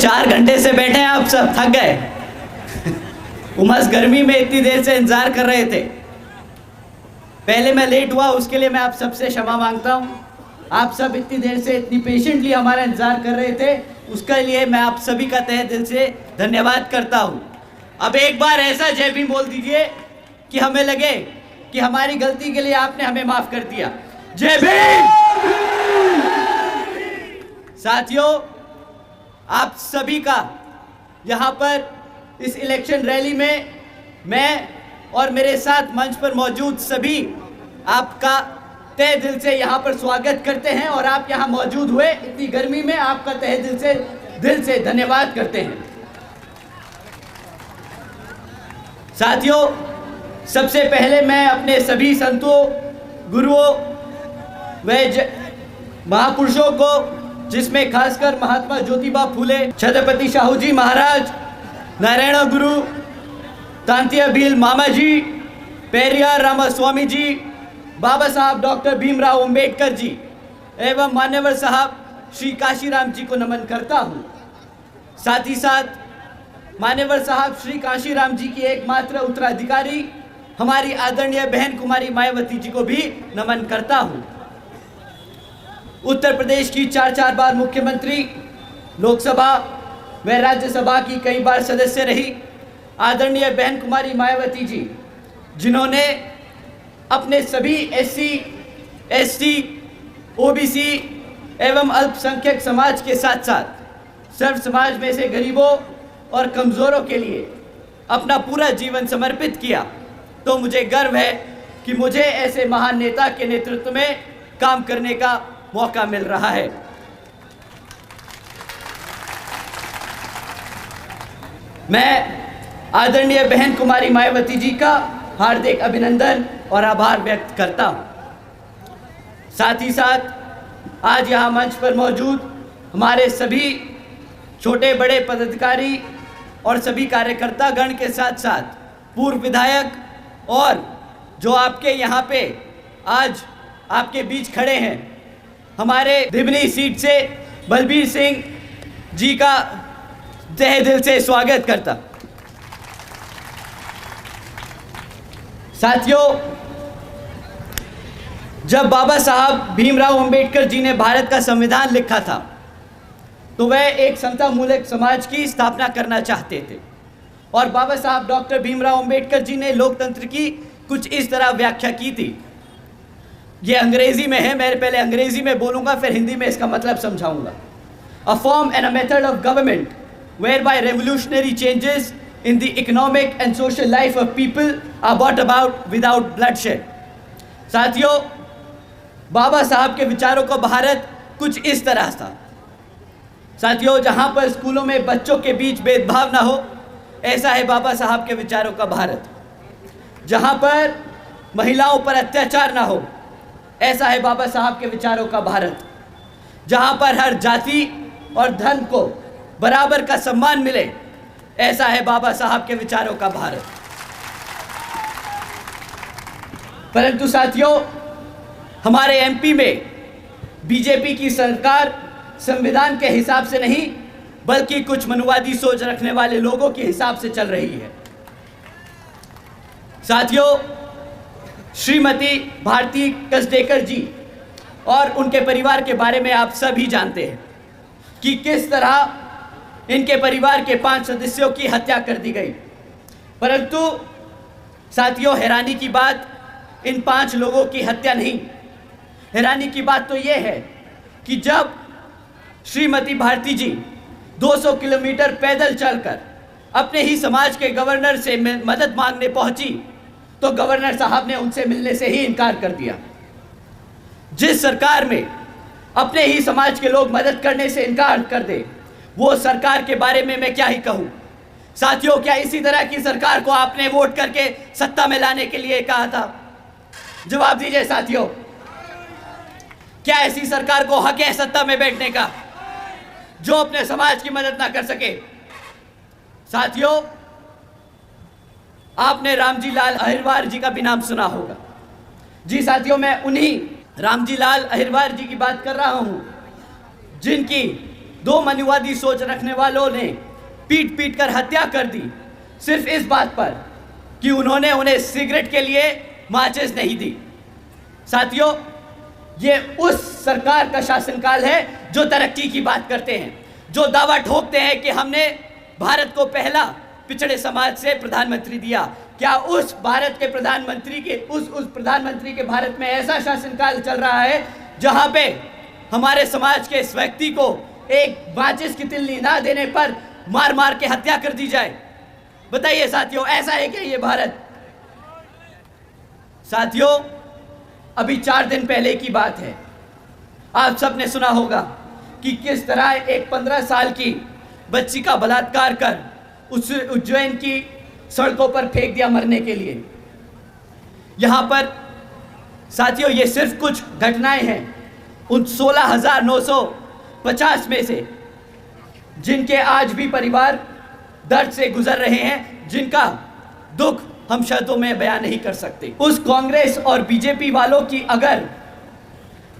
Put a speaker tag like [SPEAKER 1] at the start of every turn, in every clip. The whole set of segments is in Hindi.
[SPEAKER 1] 4 घंटे से बैठे हैं, आप सब थक गए। उमस गर्मी में इतनी देर से इंतजार कर रहे थे। पहले मैं लेट हुआ, उसके लिए मैं आप सबसे क्षमा मांगता हूँ। आप सब इतनी देर से इतनी पेशेंटली हमारा इंतजार कर रहे थे, उसके लिए मैं आप सभी का तहे दिल से धन्यवाद करता हूँ। अब एक बार ऐसा जय भीम बोल दीजिए कि हमें लगे कि हमारी गलती के लिए आपने हमें माफ कर दिया। जय भीम। साथियों, आप सभी का यहाँ पर इस इलेक्शन रैली में मैं और मेरे साथ मंच पर मौजूद सभी आपका तहे दिल से यहाँ पर स्वागत करते हैं और आप यहाँ मौजूद हुए इतनी गर्मी में, आपका तहे दिल से धन्यवाद करते हैं। साथियों, सबसे पहले मैं अपने सभी संतों, गुरुओं व महापुरुषों को, जिसमें खासकर महात्मा ज्योतिबा फूले, छत्रपति शाहू जी महाराज, नारायण गुरु, तांतिया भील मामा जी, पेरियार रामास्वामी जी, बाबा साहब डॉक्टर भीमराव अंबेडकर जी एवं मान्यवर साहब श्री काशीराम जी को नमन करता हूँ। साथ ही साथ मान्यवर साहब श्री काशीराम जी की एकमात्र उत्तराधिकारी हमारी आदरणीय बहन कुमारी मायावती जी को भी नमन करता हूँ। उत्तर प्रदेश की 4 बार मुख्यमंत्री, लोकसभा व राज्यसभा की कई बार सदस्य रही आदरणीय बहन कुमारी मायावती जी, जिन्होंने अपने सभी SC, ST, OBC एवं अल्पसंख्यक समाज के साथ साथ सर्व समाज में से गरीबों और कमज़ोरों के लिए अपना पूरा जीवन समर्पित किया, तो मुझे गर्व है कि मुझे ऐसे महान नेता के नेतृत्व में काम करने का मौका मिल रहा है। मैं आदरणीय बहन कुमारी मायावती जी का हार्दिक अभिनंदन और आभार व्यक्त करता हूँ। साथ ही साथ आज यहाँ मंच पर मौजूद हमारे सभी छोटे बड़े पदाधिकारी और सभी कार्यकर्ता गण के साथ साथ पूर्व विधायक और जो आपके यहाँ पे आज आपके बीच खड़े हैं, हमारे धिबनी सीट से बलबीर सिंह जी का तहे दिल से स्वागत करता। साथियों, जब बाबा साहब भीमराव अंबेडकर जी ने भारत का संविधान लिखा था तो वह एक समता मूलक समाज की स्थापना करना चाहते थे और बाबा साहब डॉक्टर भीमराव अंबेडकर जी ने लोकतंत्र की कुछ इस तरह व्याख्या की थी। ये अंग्रेजी में है, मैं पहले अंग्रेजी में बोलूँगा फिर हिंदी में इसका मतलब समझाऊंगा। A form and a method of government whereby revolutionary changes in the economic and social life of people are brought about without bloodshed। साथियों, बाबा साहब के विचारों का भारत कुछ इस तरह था। साथियों, जहाँ पर स्कूलों में बच्चों के बीच भेदभाव ना हो, ऐसा है बाबा साहब के विचारों का भारत। जहाँ पर महिलाओं पर अत्याचार ना हो, ऐसा है बाबा साहब के विचारों का भारत। जहाँ पर हर जाति और धर्म को बराबर का सम्मान मिले, ऐसा है बाबा साहब के विचारों का भारत। परंतु साथियों, हमारे MP में बीजेपी की सरकार संविधान के हिसाब से नहीं बल्कि कुछ मनुवादी सोच रखने वाले लोगों के हिसाब से चल रही है। साथियों, श्रीमती भारती कसडेकर जी और उनके परिवार के बारे में आप सभी जानते हैं कि किस तरह इनके परिवार के 5 सदस्यों की हत्या कर दी गई। परंतु साथियों, हैरानी की बात इन 5 लोगों की हत्या नहीं, हैरानी की बात तो यह है कि जब श्रीमती भारती जी 200 किलोमीटर पैदल चलकर अपने ही समाज के गवर्नर से मदद मांगने पहुंची तो गवर्नर साहब ने उनसे मिलने से ही इनकार कर दिया। जिस सरकार में अपने ही समाज के लोग मदद करने से इनकार कर दे, वो सरकार के बारे में मैं क्या ही कहूँ। साथियों, क्या इसी तरह की सरकार को आपने वोट करके सत्ता में लाने के लिए कहा था? जवाब दीजिए साथियों, क्या ऐसी सरकार को हक है सत्ता में बैठने का जो अपने समाज की मदद ना कर सके? साथियों, आपने रामजी लाल अहिरवार जी का भी नाम सुना होगा। जी साथियों, मैं उन्हीं रामजी लाल अहिरवार जी की बात कर रहा हूं जिनकी दो मनुवादी सोच रखने वालों ने पीट पीट कर हत्या कर दी, सिर्फ इस बात पर कि उन्होंने उन्हें सिगरेट के लिए माचिस नहीं दी। साथियों, ये उस सरकार का शासनकाल है जो तरक्की की बात करते हैं, जो दावा ठोकते हैं कि हमने भारत को पहला पिछड़े समाज से प्रधानमंत्री दिया। क्या उस भारत के प्रधानमंत्री के उस प्रधानमंत्री के भारत में ऐसा शासनकाल चल रहा है जहां पे हमारे समाज के इस व्यक्ति को एक माचिस की तिल्ली ना देने पर मार मार के हत्या कर दी जाए? बताइए साथियों, ऐसा है क्या ये भारत? साथियों, अभी 4 दिन पहले की बात है, आप सबने सुना होगा कि किस तरह एक 15 साल की बच्ची का बलात्कार कर उस उज्जैन की सड़कों पर फेंक दिया मरने के लिए। यहां पर साथियों, ये सिर्फ कुछ घटनाएं हैं उन 16,950 में से जिनके आज भी परिवार दर्द से गुजर रहे हैं, जिनका दुख हम शब्दों में बयान नहीं कर सकते। उस कांग्रेस और बीजेपी वालों की अगर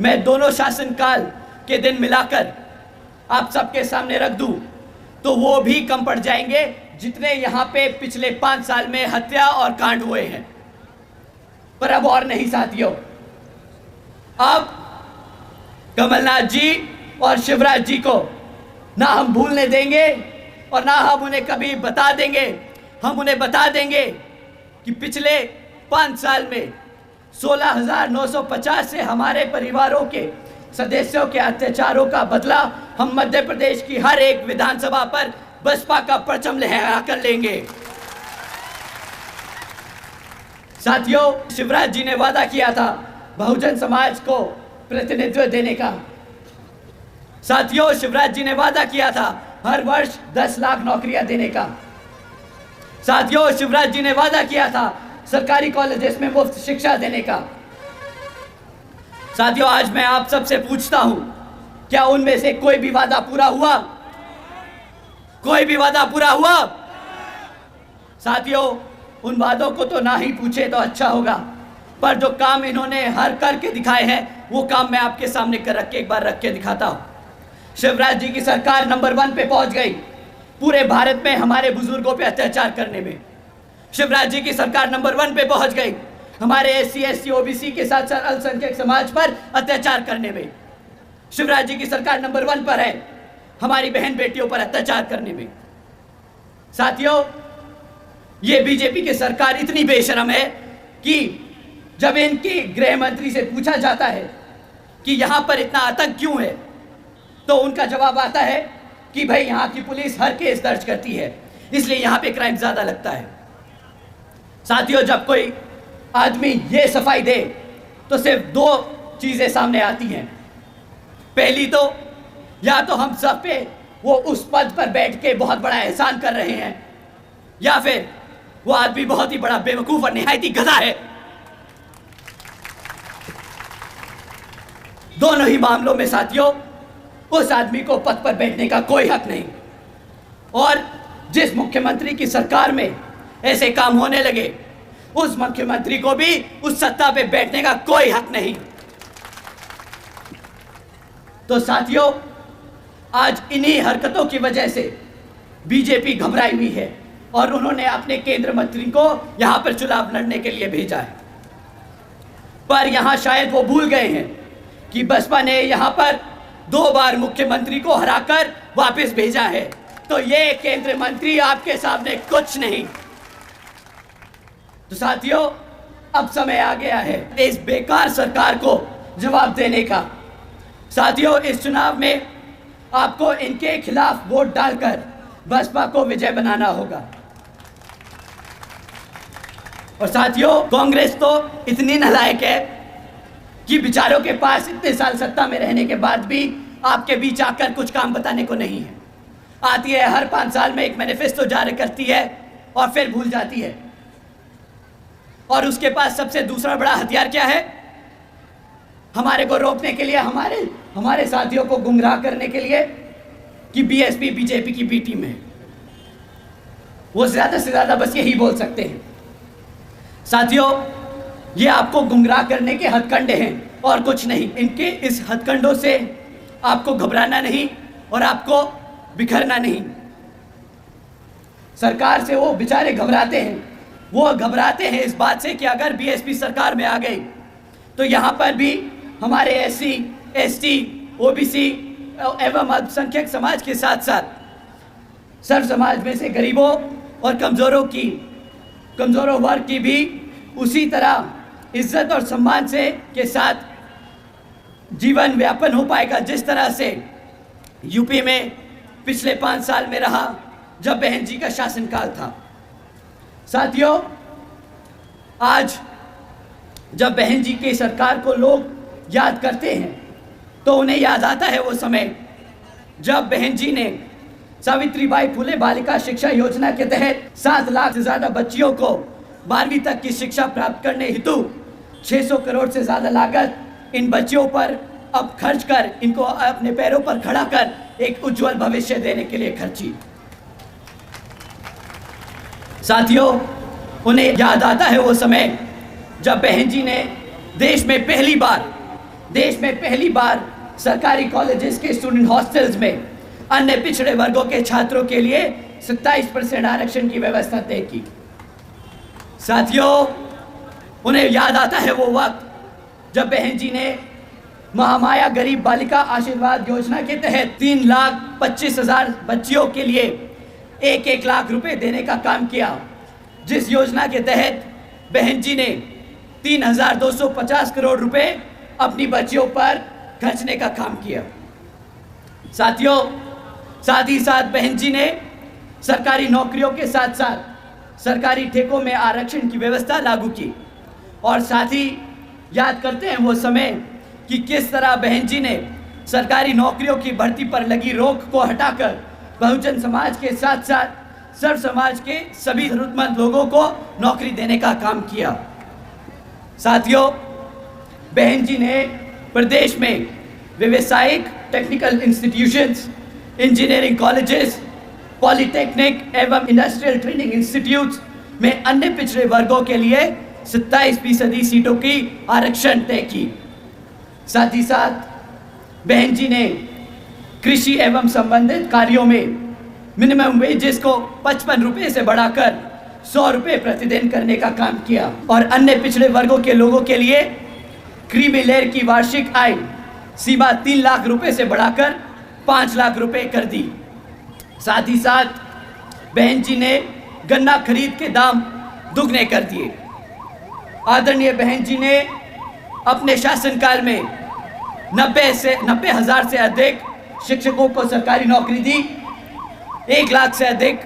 [SPEAKER 1] मैं दोनों शासनकाल के दिन मिलाकर आप सबके सामने रख दूं तो वो भी कम पड़ जाएंगे जितने यहाँ पे पिछले 5 साल में हत्या और कांड हुए हैं। पर अब और नहीं साथियों, अब कमलनाथ जी और शिवराज जी को ना हम भूलने देंगे और ना हम उन्हें कभी बता देंगे। हम उन्हें बता देंगे कि पिछले 5 साल में 16,950 से हमारे परिवारों के सदस्यों के अत्याचारों का बदला हम मध्य प्रदेश की हर एक विधानसभा पर बसपा का परचम लहरा कर लेंगे। साथियों, शिवराज जी ने वादा किया था बहुजन समाज को प्रतिनिधित्व देने का। साथियों, शिवराज जी ने वादा किया था हर वर्ष 10 लाख नौकरियां देने का। साथियों, शिवराज जी ने वादा किया था सरकारी कॉलेजेस में मुफ्त शिक्षा देने का। साथियों, आज मैं आप सबसे पूछता हूं, क्या उनमें से कोई भी वादा पूरा हुआ? कोई भी वादा पूरा हुआ? साथियों, उन वादों को तो ना ही पूछे तो अच्छा होगा, पर जो काम इन्होंने हर करके दिखाए हैं वो काम मैं आपके सामने एक बार रख के दिखाता हूं। शिवराज जी की सरकार नंबर 1 पे पहुंच गई पूरे भारत में हमारे बुजुर्गों पे अत्याचार करने में। शिवराज जी की सरकार नंबर 1 पे पहुंच गई हमारे SC ST OBC के साथ साथ अल्पसंख्यक समाज पर अत्याचार करने में। शिवराज जी की सरकार नंबर 1 पर है हमारी बहन बेटियों पर अत्याचार करने में। साथियों, ये बीजेपी की सरकार इतनी बेशरम है कि जब इनकी गृह मंत्री से पूछा जाता है कि यहां पर इतना आतंक क्यों है, तो उनका जवाब आता है कि भाई यहां की पुलिस हर केस दर्ज करती है, इसलिए यहां पे क्राइम ज्यादा लगता है। साथियों, जब कोई आदमी ये सफाई दे तो सिर्फ 2 चीजें सामने आती हैं। पहली तो या तो हम सब पे वो उस पद पर बैठ के बहुत बड़ा एहसान कर रहे हैं, या फिर वो आदमी बहुत ही बड़ा बेवकूफ और निहायती गधा है। दोनों ही मामलों में साथियों उस आदमी को पद पर बैठने का कोई हक नहीं, और जिस मुख्यमंत्री की सरकार में ऐसे काम होने लगे उस मुख्यमंत्री को भी उस सत्ता पे बैठने का कोई हक नहीं। तो साथियों, आज इन्हीं हरकतों की वजह से बीजेपी घबराई हुई है और उन्होंने अपने केंद्र मंत्री को यहां पर चुनाव लड़ने के लिए भेजा है। पर यहां शायद वो भूल गए हैं कि बसपा ने यहां पर 2 बार मुख्यमंत्री को हराकर वापस भेजा है, तो ये केंद्र मंत्री आपके सामने कुछ नहीं। तो साथियों, अब समय आ गया है इस बेकार सरकार को जवाब देने का। साथियों, इस चुनाव में आपको इनके खिलाफ वोट डालकर बसपा को विजय बनाना होगा। और साथियों, कांग्रेस तो इतनी नालायक है कि बेचारों के पास इतने साल सत्ता में रहने के बाद भी आपके बीच आकर कुछ काम बताने को नहीं है। आती है हर 5 साल में एक मैनिफेस्टो जारी करती है और फिर भूल जाती है। और उसके पास सबसे दूसरा बड़ा हथियार क्या है? हमारे को रोकने के लिए, हमारे साथियों को गुमराह करने के लिए कि बीएसपी बीजेपी की बी टीम है। वो ज्यादा से ज्यादा बस यही बोल सकते हैं। साथियों, ये आपको गुमराह करने के हथकंडे हैं और कुछ नहीं। इनके इस हथकंडों से आपको घबराना नहीं, और आपको बिखरना नहीं। सरकार से वो बेचारे घबराते हैं, वो घबराते हैं इस बात से कि अगर बीएसपी सरकार में आ गई तो यहाँ पर भी हमारे एससी, एसटी, ओबीसी एवं अल्पसंख्यक समाज के साथ साथ सर्व समाज में से गरीबों और कमज़ोरों वर्ग की भी उसी तरह इज्जत और सम्मान से के साथ जीवन व्यापन हो पाएगा जिस तरह से यूपी में पिछले 5 साल में रहा जब बहन जी का शासनकाल था। साथियों, आज जब बहन जी की सरकार को लोग याद करते हैं तो उन्हें याद आता है वो समय जब बहन जी ने सावित्रीबाई फुले बालिका शिक्षा योजना के तहत 7 लाख से ज़्यादा बच्चियों को 12वीं तक की शिक्षा प्राप्त करने हेतु 600 करोड़ से ज़्यादा लागत इन बच्चियों पर अब खर्च कर इनको अपने पैरों पर खड़ा कर एक उज्जवल भविष्य देने के लिए खर्ची। साथियों, उन्हें याद आता है वो समय जब बहन जी ने देश में पहली बार सरकारी कॉलेजेस के स्टूडेंट हॉस्टल्स में अन्य पिछड़े वर्गों के छात्रों के लिए 27% आरक्षण की व्यवस्था तय की। साथियों, उन्हें याद आता है वो वक्त जब बहन जी ने महामाया गरीब बालिका आशीर्वाद योजना के तहत 3,25,000 बच्चियों के लिए 1-1 लाख रुपए देने का काम किया, जिस योजना के तहत बहन जी ने 3,250 करोड़ रुपए अपनी बच्चियों पर खर्चने का काम किया। साथियों, साथ ही साथ बहन जी ने सरकारी नौकरियों के साथ साथ सरकारी ठेकों में आरक्षण की व्यवस्था लागू की और साथ ही याद करते हैं वो समय कि किस तरह बहन जी ने सरकारी नौकरियों की भर्ती पर लगी रोक को हटाकर बहुजन समाज के साथ साथ सर्व समाज के सभी जरूरतमंद लोगों को नौकरी देने का काम किया। साथियों, बहन जी ने प्रदेश में व्यावसायिक technical institutions, engineering colleges, polytechnic एवं इंडस्ट्रियल ट्रेनिंग इंस्टीट्यूट्स में अन्य पिछड़े वर्गों के लिए 27% सीटों की आरक्षण तय की। साथ ही साथ बहन जी ने कृषि एवं संबंधित कार्यों में मिनिमम वेजेस को 55 रुपये से बढ़ाकर 100 रुपये प्रतिदिन करने का काम किया और अन्य पिछड़े वर्गों के लोगों के लिए क्रीमी लेयर की वार्षिक आय सीमा 3 लाख रुपए से बढ़ाकर 5 लाख रुपए कर दी। साथ ही साथ बहन जी ने गन्ना खरीद के दाम दुगने कर दिए। आदरणीय बहन जी ने अपने शासनकाल में 90,000 से अधिक शिक्षकों को सरकारी नौकरी दी, 1 लाख से अधिक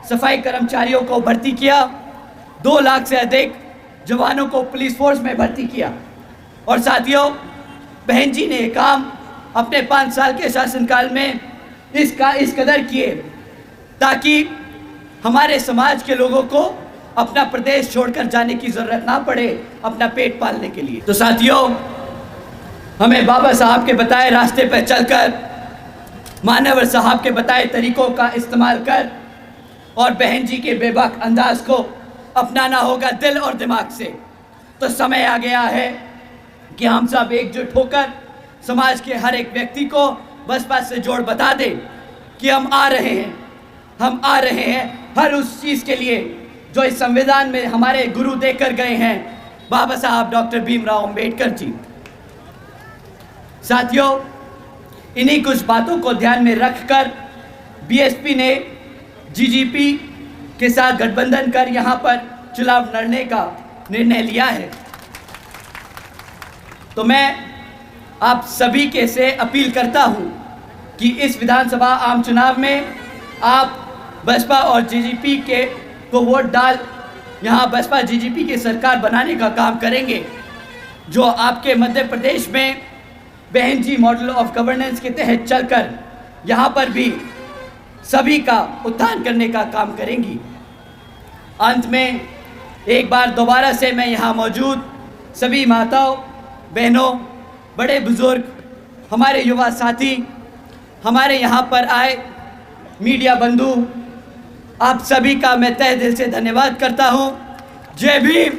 [SPEAKER 1] सफाई कर्मचारियों को भर्ती किया, 2 लाख से अधिक जवानों को पुलिस फोर्स में भर्ती किया। और साथियों, बहन जी ने काम अपने 5 साल के शासनकाल में इस कदर किए ताकि हमारे समाज के लोगों को अपना प्रदेश छोड़कर जाने की ज़रूरत ना पड़े अपना पेट पालने के लिए। तो साथियों, हमें बाबा साहब के बताए रास्ते पर चलकर, मानवर साहब के बताए तरीकों का इस्तेमाल कर और बहन जी के बेबाक अंदाज को अपनाना होगा दिल और दिमाग से। तो समय आ गया है कि हम सब एकजुट होकर समाज के हर एक व्यक्ति को बसपा से जोड़ बता दें कि हम आ रहे हैं हर उस चीज़ के लिए जो इस संविधान में हमारे गुरु देकर गए हैं, बाबा साहब डॉक्टर भीमराव अंबेडकर जी। साथियों, इन्हीं कुछ बातों को ध्यान में रखकर बीएसपी ने जीजीपी के साथ गठबंधन कर यहां पर चुनाव लड़ने का निर्णय लिया है। तो मैं आप सभी के से अपील करता हूं कि इस विधानसभा आम चुनाव में आप बसपा और जीजीपी के को वोट डाल यहां बसपा जीजीपी की सरकार बनाने का काम करेंगे, जो आपके मध्य प्रदेश में बहन जी मॉडल ऑफ गवर्नेंस के तहत चलकर यहाँ पर भी सभी का उत्थान करने का काम करेंगी। अंत में एक बार दोबारा से मैं यहाँ मौजूद सभी माताओं, बहनों, बड़े बुजुर्ग, हमारे युवा साथी, हमारे यहाँ पर आए मीडिया बंधु, आप सभी का मैं तहे दिल से धन्यवाद करता हूँ। जय भीम।